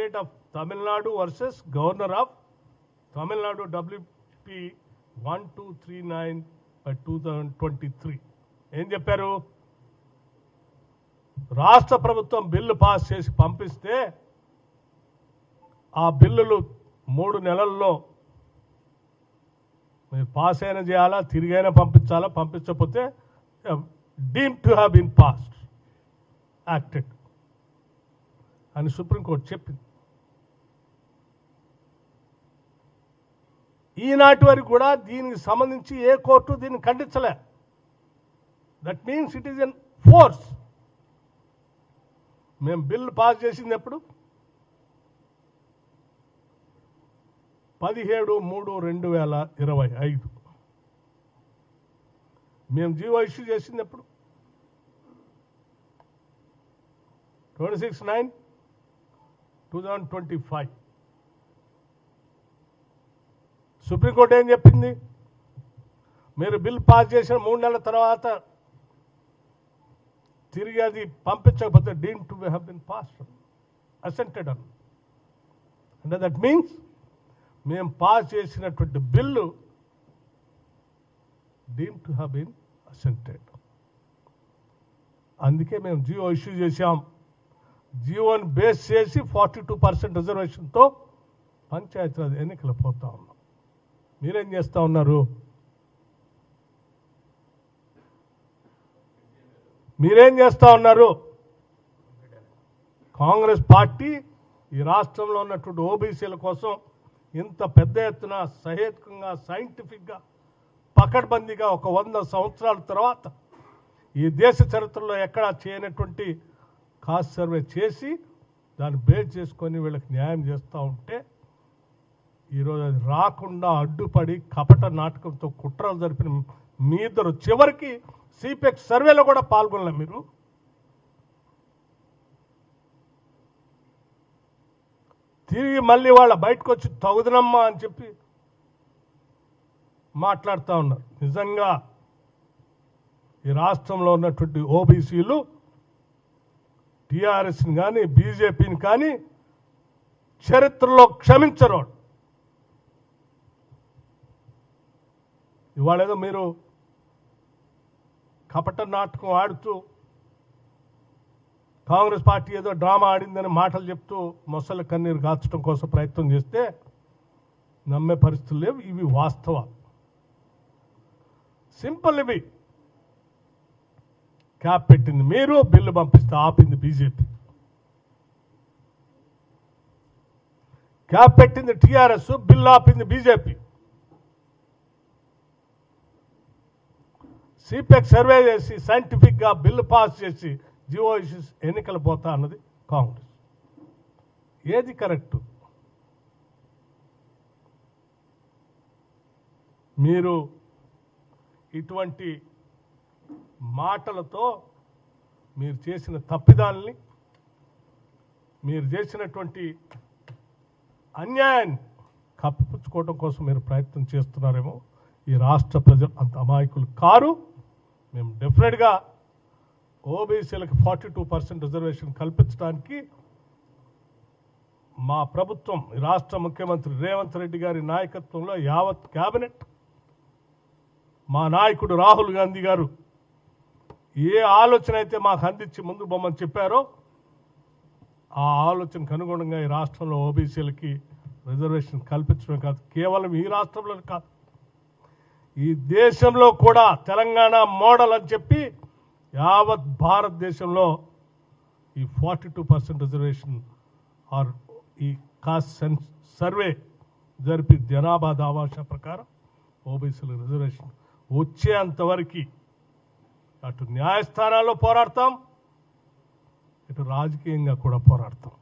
State of Tamil Nadu versus Governor of Tamil Nadu WP 1239 by 2023. ఏం చెప్పారు? రాష్ట్ర ప్రభుత్వం బిల్లు పాస్ చేసి పంపిస్తే ఆ బిల్లులు 3 నెలల్లో మీరు పాస్ అయినా చేయాలా, తిరిగైనా పంపించాలా, పంపించకపోతే deemed to have been passed, acted అని సుప్రీంకోర్టు చెప్పింది. ఈనాటి వరకు కూడా దీనికి సంబంధించి ఏ కోర్టు దీన్ని ఖండించలే. That means it is in force. మేము బిల్లు పాస్ చేసింది ఎప్పుడు? 17/3/2025. మేము జీవో ఇష్యూ చేసింది ఎప్పుడు? 26/9/2025. సుప్రీంకోర్టు ఏం చెప్పింది? మీరు బిల్ పాస్ చేసిన 3 నెలల తర్వాత తిరిగి అది పంపించకపోతే deemed to have been passed, assented అని. అంటే దట్ మీన్స్ మేము పాస్ చేసినటువంటి bill deemed to have been assented. అందుకే మేము జియో ఇష్యూ చేశాం. జియోని బేస్ చేసి 42% రిజర్వేషన్తో పంచాయతీరాజ్ ఎన్నికలు పోతా ఉన్నాం. మీరేం చేస్తూ ఉన్నారు? మీరేం చేస్తూ ఉన్నారు? కాంగ్రెస్ పార్టీ ఈ రాష్ట్రంలో ఉన్నటువంటి ఓబీసీల కోసం ఇంత పెద్ద ఎత్తున సహేతుకంగా, సైంటిఫిక్గా, పకడ్బందీగా ఒక 100 సంవత్సరాల తర్వాత ఈ దేశ చరిత్రలో ఎక్కడా చేయనటువంటి కాస్ట్ సర్వే చేసి దాన్ని బేస్ చేసుకొని వీళ్ళకి న్యాయం చేస్తూ ఉంటే ఈరోజు అది రాకుండా అడ్డుపడి కపట నాటకంతో కుట్రలు జరిపిన మీ ఇద్దరు చివరికి సిపెక్ సర్వేలో కూడా పాల్గొనలే. మీరు తిరిగి మళ్ళీ వాళ్ళ బయటకు వచ్చి తగుదనమ్మా అని చెప్పి మాట్లాడుతూ ఉన్నారు. నిజంగా ఈ రాష్ట్రంలో ఉన్నటువంటి ఓబీసీలు టీఆర్ఎస్ని కానీ బీజేపీని కానీ చరిత్రలో క్షమించరు. ఇవాళ ఏదో మీరు కపట నాటకం ఆడుతూ కాంగ్రెస్ పార్టీ ఏదో డ్రామా ఆడిందని మాటలు చెప్తూ మొసళ్ళ కన్నీరు కాల్చడం కోసం ప్రయత్నం చేస్తే నమ్మే పరిస్థితులు లేవు. ఇవి వాస్తవాలు. సింపుల్. ఇవి క్యాప్ పెట్టింది మీరు, బిల్లు పంపిస్తే ఆపింది బీజేపీ. క్యాప్ పెట్టింది టీఆర్ఎస్, బిల్లు ఆపింది బీజేపీ. సిపెక్ సర్వే చేసి సైంటిఫిక్గా బిల్లు పాస్ చేసి జియో ఇష్యూస్ ఎన్నికలు పోతా అన్నది కాంగ్రెస్. ఏది కరెక్టు? మీరు ఇటువంటి మాటలతో మీరు చేసిన తప్పిదాలని, మీరు చేసినటువంటి అన్యాయాన్ని కప్పిపుచ్చుకోవడం కోసం మీరు ప్రయత్నం చేస్తున్నారేమో. ఈ రాష్ట్ర ప్రజలు అంత అమాయకులు కారు. మేము డెఫినెట్గా ఓబీసీలకు 42% రిజర్వేషన్ కల్పించడానికి మా ప్రభుత్వం, రాష్ట్ర ముఖ్యమంత్రి రేవంత్ రెడ్డి గారి నాయకత్వంలో యావత్ క్యాబినెట్, మా నాయకుడు రాహుల్ గాంధీ గారు ఏ ఆలోచన అయితే మాకు అందించి ముందు బొమ్మని చెప్పారో ఆ ఆలోచనకు అనుగుణంగా ఈ రాష్ట్రంలో ఓబీసీలకి రిజర్వేషన్ కల్పించడం కాదు, కేవలం ఈ రాష్ట్రంలో కాదు, ఈ దేశంలో కూడా తెలంగాణ మోడల్ అని చెప్పి యావత్ భారతదేశంలో ఈ 42% రిజర్వేషన్ ఆర్ ఈ కాస్ట్ సర్వే జరిపి జనాభా దామాషా ప్రకారం ఓబీసీల రిజర్వేషన్ వచ్చేంతవరకు అటు న్యాయస్థానాల్లో పోరాడతాం, ఇటు రాజకీయంగా కూడా పోరాడతాం.